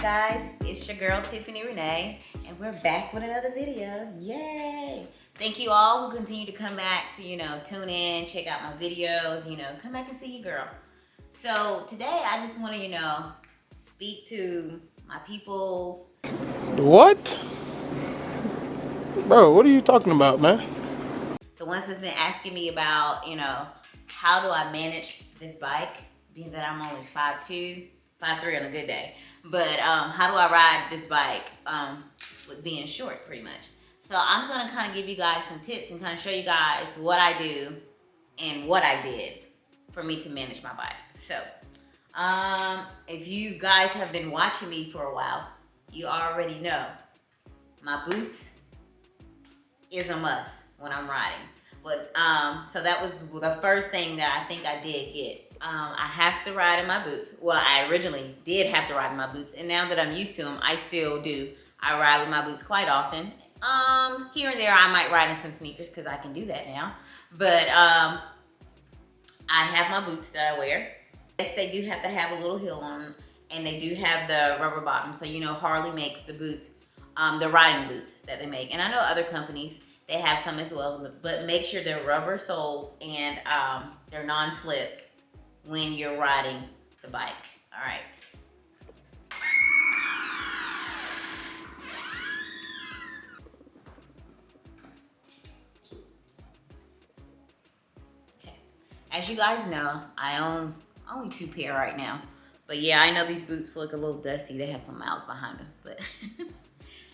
guys, it's your girl Tiffany Renee, and we're back with another video. Yay! Thank you all who continue to come back to, tune in, check out my videos, come back and see you, girl. So today I just want to, speak to my peoples. What? Bro, what are you talking about, man? The ones that's been asking me about, how do I manage this bike, being that I'm only 5'2", 5'3" on a good day. But how do I ride this bike with being short, pretty much? So I'm going to kind of give you guys some tips and kind of show you guys what I do and what I did for me to manage my bike. So if you guys have been watching me for a while, you already know my boots is a must when I'm riding. But so that was the first thing that I think I did get. I have to ride in my boots. Well, I originally did have to ride in my boots, and now that I'm used to them, I still do. I ride with my boots quite often. Here and there, I might ride in some sneakers because I can do that now. But I have my boots that I wear. Yes, they do have to have a little heel on them, and they do have the rubber bottom. So Harley makes the boots, the riding boots that they make, and I know other companies they have some as well. But make sure they're rubber soled and they're non-slip when you're riding the bike. All right. Okay. As you guys know, I own only 2 pair right now. But yeah, I know these boots look a little dusty. They have some miles behind them, but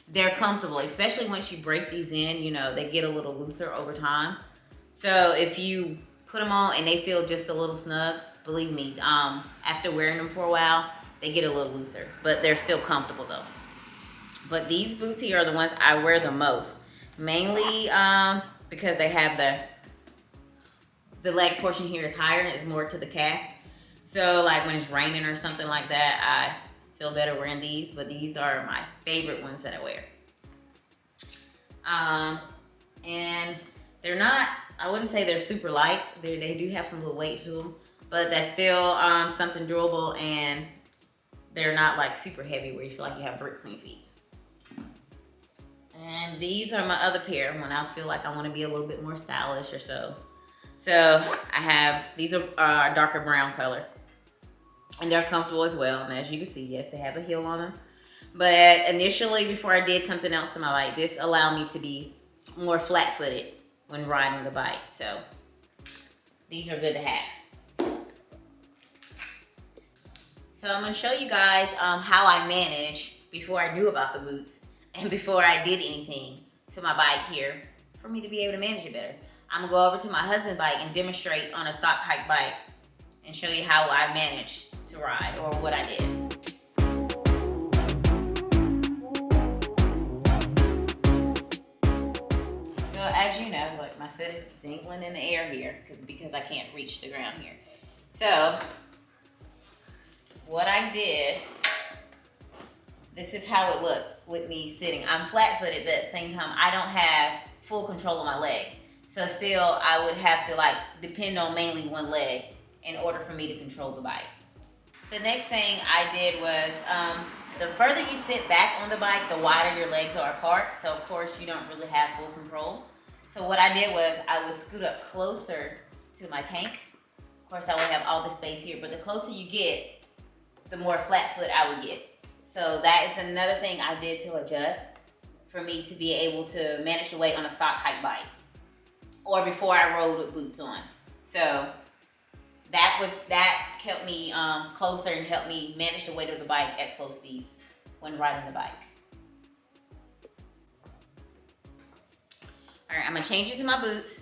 they're comfortable, especially once you break these in, they get a little looser over time. So if you put them on and they feel just a little snug, believe me, after wearing them for a while, they get a little looser, but they're still comfortable though. But these boots here are the ones I wear the most, mainly because they have the leg portion here is higher, it's more to the calf. So like when it's raining or something like that, I feel better wearing these, but these are my favorite ones that I wear. And they're not, I wouldn't say they're super light. They do have some little weight to them, but that's still something durable, and they're not like super heavy where you feel like you have bricks on your feet. And these are my other pair when I feel like I want to be a little bit more stylish or so. So I have, these are darker brown color, and they're comfortable as well. And as you can see, yes, they have a heel on them. But initially, before I did something else to my bike, this allowed me to be more flat-footed when riding the bike. So these are good to have. So I'm going to show you guys how I manage before I knew about the boots and before I did anything to my bike here for me to be able to manage it better. I'm going to go over to my husband's bike and demonstrate on a stock hike bike and show you how I managed to ride, or what I did. So as you know, like, my foot is dangling in the air here because I can't reach the ground here. So what I did, this is how it looked with me sitting. I'm flat-footed, but at the same time, I don't have full control of my legs. So still, I would have to depend on mainly one leg in order for me to control the bike. The next thing I did was, the further you sit back on the bike, the wider your legs are apart. So of course, you don't really have full control. So what I did was I would scoot up closer to my tank. Of course, I would have all the space here, but the closer you get, the more flat foot I would get. So that is another thing I did to adjust for me to be able to manage the weight on a stock hike bike, or before I rode with boots on. So that kept me closer and helped me manage the weight of the bike at slow speeds when riding the bike. All right, I'm gonna change it to my boots,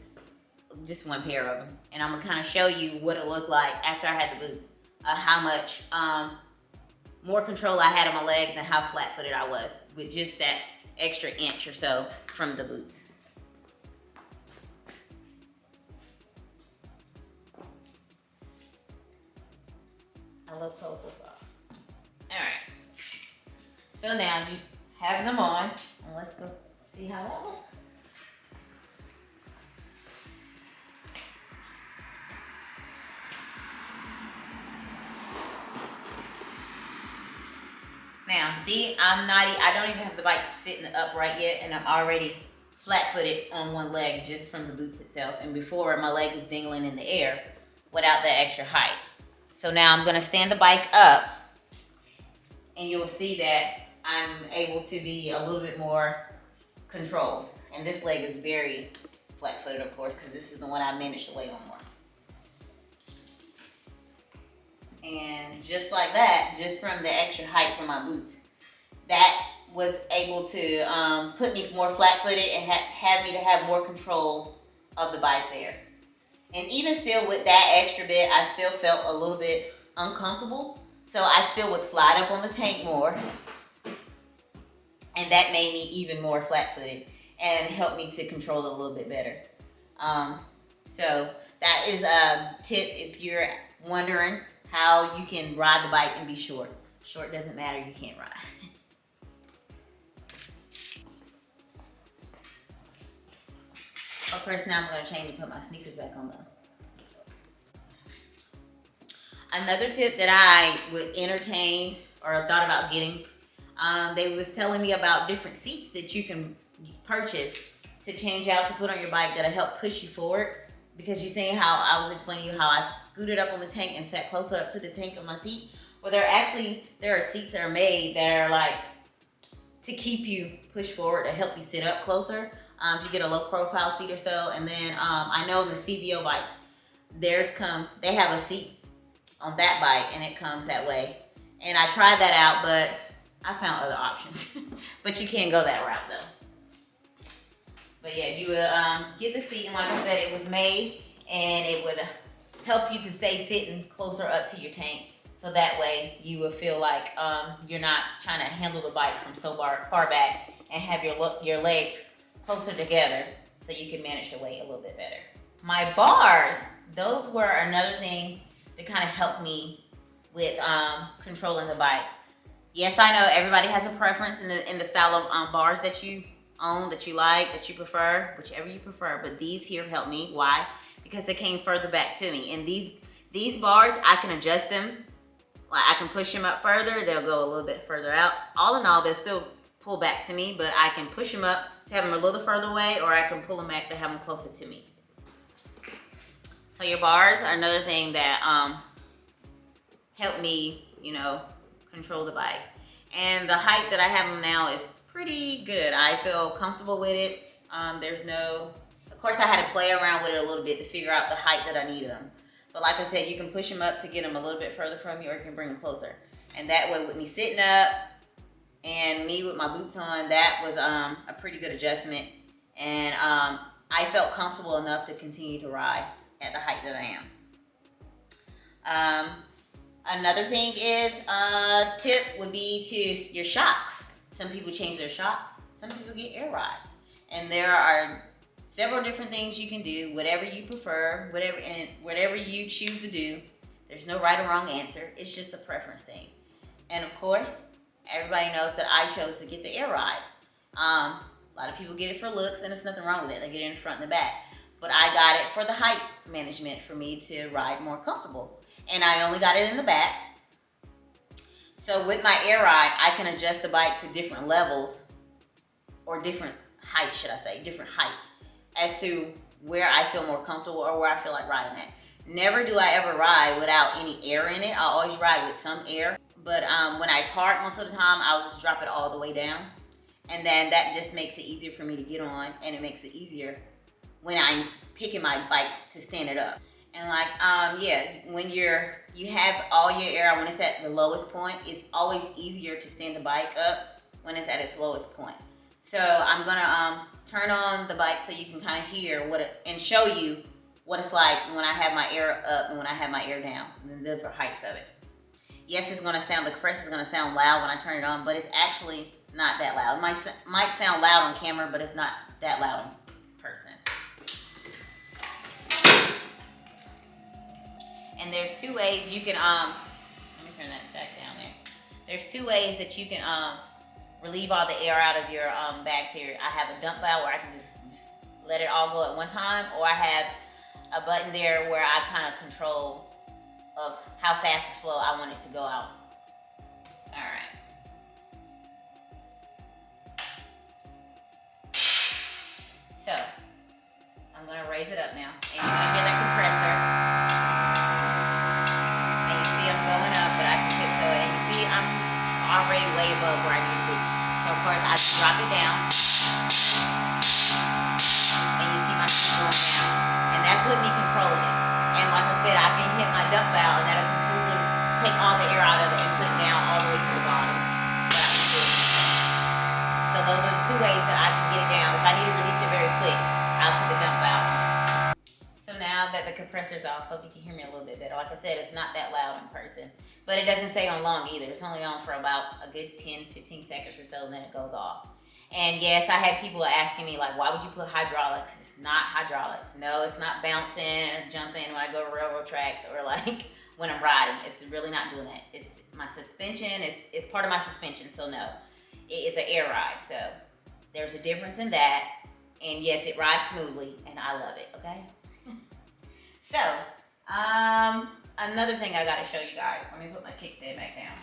just 1 pair of them, and I'm gonna kind of show you what it looked like after I had the boots, how much more control I had on my legs and how flat-footed I was with just that extra inch or so from the boots. I love colorful socks. All right. So now you have them on, and let's go see how that looks. Now, see, I don't even have the bike sitting upright yet, and I'm already flat-footed on one leg just from the boots itself. And before, my leg was dangling in the air without that extra height. So now I'm gonna stand the bike up, and you'll see that I'm able to be a little bit more controlled. And this leg is very flat-footed, of course, because this is the one I managed to weigh on more. And just like that, just from the extra height from my boots, that was able to put me more flat-footed and have me to have more control of the bike there. And even still with that extra bit, I still felt a little bit uncomfortable. So I still would slide up on the tank more. And that made me even more flat-footed and helped me to control it a little bit better. So that is a tip if you're wondering how you can ride the bike and be short. Short doesn't matter, you can't ride. Of course, now I'm gonna change and put my sneakers back on though. Another tip that I would entertain or thought about getting, they was telling me about different seats that you can purchase to change out to put on your bike that'll help push you forward. Because you're seeing how I was explaining to you how I scooted up on the tank and sat closer up to the tank of my seat. Well, there are seats that are made that are like to keep you push forward, to help you sit up closer. If you get a low profile seat or so. And then I know the CVO bikes, they have a seat on that bike and it comes that way. And I tried that out, but I found other options. But you can't go that route though. But yeah, you would get the seat, and like I said, it was made and it would help you to stay sitting closer up to your tank. So that way you will feel like you're not trying to handle the bike from so far back and have your legs closer together so you can manage the weight a little bit better. My bars, those were another thing that kind of helped me with controlling the bike. Yes, I know everybody has a preference in the style of bars that you own, that you like, that you prefer, whichever you prefer, but these here help me. Why? Because they came further back to me. And these bars, I can adjust them. Like I can push them up further, they'll go a little bit further out. All in all, they'll still pull back to me, but I can push them up to have them a little further away, or I can pull them back to have them closer to me. So your bars are another thing that help me, control the bike. And the height that I have them now is pretty good. I feel comfortable with it. Of course I had to play around with it a little bit to figure out the height that I need them. But like I said, you can push them up to get them a little bit further from you, or you can bring them closer. And that way with me sitting up and me with my boots on, that was a pretty good adjustment. And I felt comfortable enough to continue to ride at the height that I am. Another thing is, tip would be to your shocks. Some people change their shocks. Some people get air rides. And there are several different things you can do, whatever you prefer, whatever you choose to do. There's no right or wrong answer. It's just a preference thing. And of course, everybody knows that I chose to get the air ride. A lot of people get it for looks, and there's nothing wrong with it. They get it in front and the back. But I got it for the height management, for me to ride more comfortable. And I only got it in the back. So with my air ride, I can adjust the bike to different levels, or different heights, should I say, different heights, as to where I feel more comfortable or where I feel like riding at. Never do I ever ride without any air in it. I always ride with some air. But when I park, most of the time, I'll just drop it all the way down. And then that just makes it easier for me to get on, and it makes it easier when I'm picking my bike to stand it up. And when you have all your air, when it's at the lowest point, it's always easier to stand the bike up when it's at its lowest point. So I'm gonna turn on the bike so you can kind of hear and show you what it's like when I have my air up and when I have my air down, and the different heights of it. Yes, the compressor is gonna sound loud when I turn it on, but it's actually not that loud. It might sound loud on camera, but it's not that loud in person. And there's two ways you can, let me turn that stack down there. There's two ways that you can relieve all the air out of your bags here. I have a dump valve where I can just let it all go at one time, or I have a button there where I kind of control of how fast or slow I want it to go out. All right. So, I'm gonna raise it up now. And you can hear that compressor. And you see I'm going up, but I can tiptoe it. And you see I'm already way above where I need to be. So of course I drop it down. And you see my feet going down. And that's with me controlling it. And like I said, I can hit my dump valve and that'll completely take all the air out of it and put it down all the way to the bottom. So those are the two ways that I can get it down. If I need to release it very quick, I'll put the dump valve on. So now that the compressor's off, hope you can hear me a little bit better. Like I said, it's not that loud in person, but it doesn't stay on long either. It's only on for about a good 10-15 seconds or so, and then it goes off. And yes, I had people asking me like, why would you put hydraulics? It's not hydraulics. No, it's not bouncing or jumping when I go to railroad tracks or like when I'm riding. It's really not doing that. It's my suspension. It's part of my suspension, so no. It is an air ride, so there's a difference in that. And yes, it rides smoothly, and I love it, okay? So, another thing I gotta show you guys. Let me put my kickstand back down.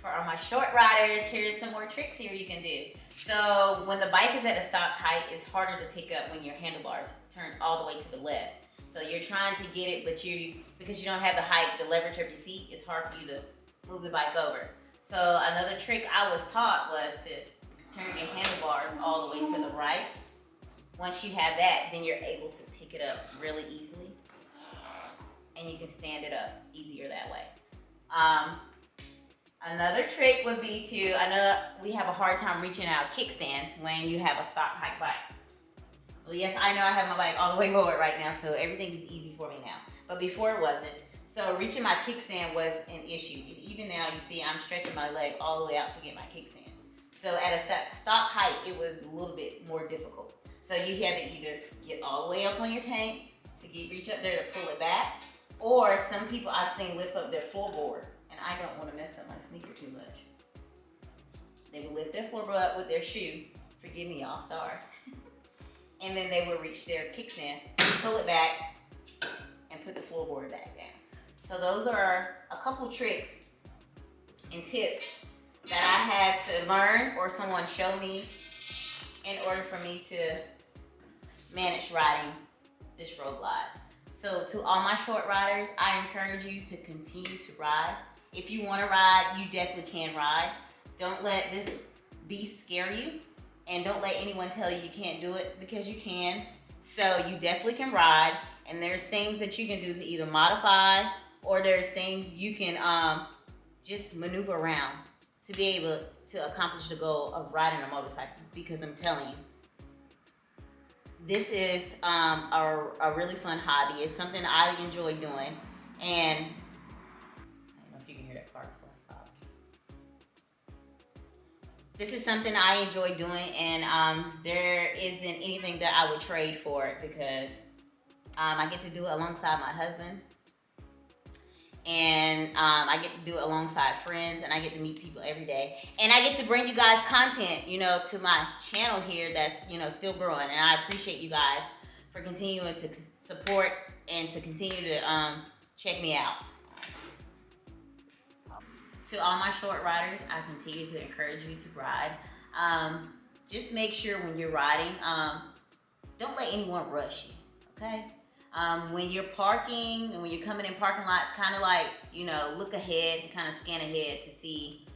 For all my short riders, here's some more tricks here you can do. So, when the bike is at a stock height, it's harder to pick up when your handlebars turn all the way to the left. So you're trying to get it, but because you don't have the height, the leverage of your feet, it's hard for you to move the bike over. So another trick I was taught was to turn your handlebars all the way to the right. Once you have that, then you're able to pick it up really easily. And you can stand it up easier that way. Another trick would be I know we have a hard time reaching out kickstands when you have a stock height bike. Well, yes, I know I have my bike all the way forward right now, so everything is easy for me now. But before it wasn't. So reaching my kickstand was an issue. Even now, you see I'm stretching my leg all the way out to get my kickstand. So at a stock height, it was a little bit more difficult. So you had to either get all the way up on your tank to reach up there to pull it back, or some people I've seen lift up their floorboard, and I don't want to mess up my sneaker too much. They would lift their floorboard up with their shoe. Forgive me, y'all, sorry. And then they would reach their kickstand, pull it back, and put the floorboard back down. So those are a couple tricks and tips that I had to learn or someone show me in order for me to manage riding this road glide. So to all my short riders, I encourage you to continue to ride. If you want to ride, you definitely can ride. Don't let this beast scare you. And don't let anyone tell you you can't do it, because you can. So you definitely can ride, and there's things that you can do to either modify, or there's things you can just maneuver around to be able to accomplish the goal of riding a motorcycle. Because I'm telling you, this is a really fun hobby. It's something I enjoy doing, and I don't know if you can hear that car, so I stopped. This is something I enjoy doing, and there isn't anything that I would trade for it, because I get to do it alongside my husband, and I get to do it alongside friends, and I get to meet people every day, and I get to bring you guys content, to my channel here that's, still growing, and I appreciate you guys for continuing to support and to continue to check me out. To all my short riders, I continue to encourage you to ride. Just make sure when you're riding, don't let anyone rush you, okay? When you're parking and when you're coming in parking lots, kind of like, look ahead and kind of scan ahead to see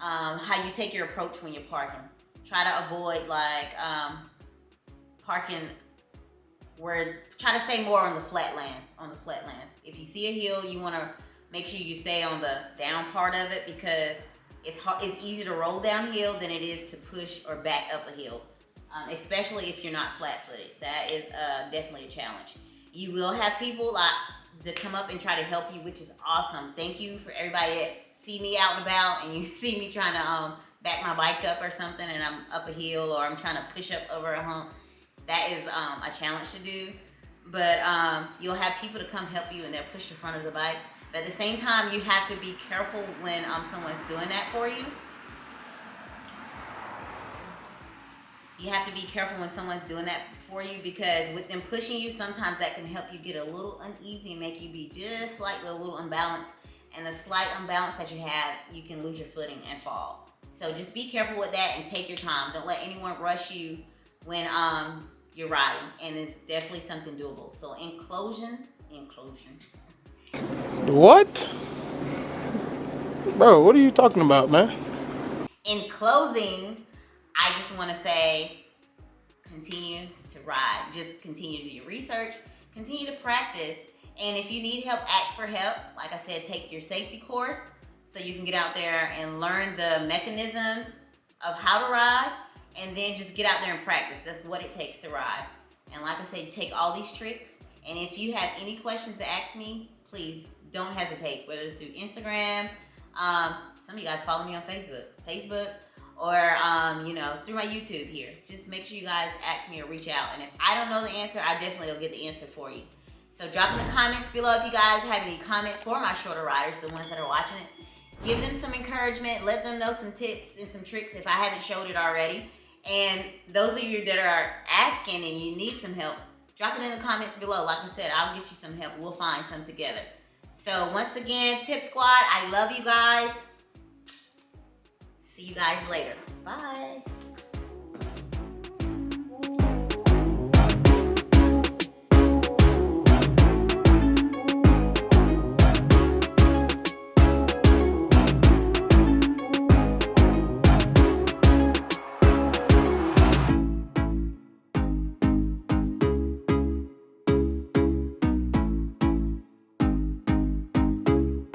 how you take your approach when you're parking. Try to avoid parking try to stay more on the flatlands, If you see a hill, you want to make sure you stay on the down part of it, because it's easier to roll downhill than it is to push or back up a hill, especially if you're not flat-footed. That is definitely a challenge. You will have people that come up and try to help you, which is awesome. Thank you for everybody that see me out and about and you see me trying to back my bike up or something, and I'm up a hill, or I'm trying to push up over a hump. That is a challenge to do. But you'll have people to come help you, and they'll push the front of the bike. But at the same time, you have to be careful when someone's doing that for you. You have to be careful when someone's doing that for you, because with them pushing you, sometimes that can help you get a little uneasy and make you be just like a little unbalanced. and the slight unbalance that you have, you can lose your footing and fall. So just be careful with that and take your time. Don't let anyone rush you when you're riding, and it's definitely something doable. So in closing. What? Bro, what are you talking about, man? In closing, I just want to say, continue to ride. Just continue to do your research, continue to practice, and if you need help, ask for help. Like I said, take your safety course so you can get out there and learn the mechanisms of how to ride, and then just get out there and practice. That's what it takes to ride. And like I said, take all these tricks, and if you have any questions to ask me, please don't hesitate, whether it's through Instagram, some of you guys follow me on Facebook, or through my YouTube here. Just make sure you guys ask me or reach out, and if I don't know the answer, I definitely will get the answer for you. So drop in the comments below if you guys have any comments for my shorter riders, the ones that are watching it. Give them some encouragement, let them know some tips and some tricks if I haven't showed it already. And those of you that are asking and you need some help, drop it in the comments below. Like I said, I'll get you some help. We'll find some together. So once again, Tip Squad, I love you guys. See you guys later. Bye.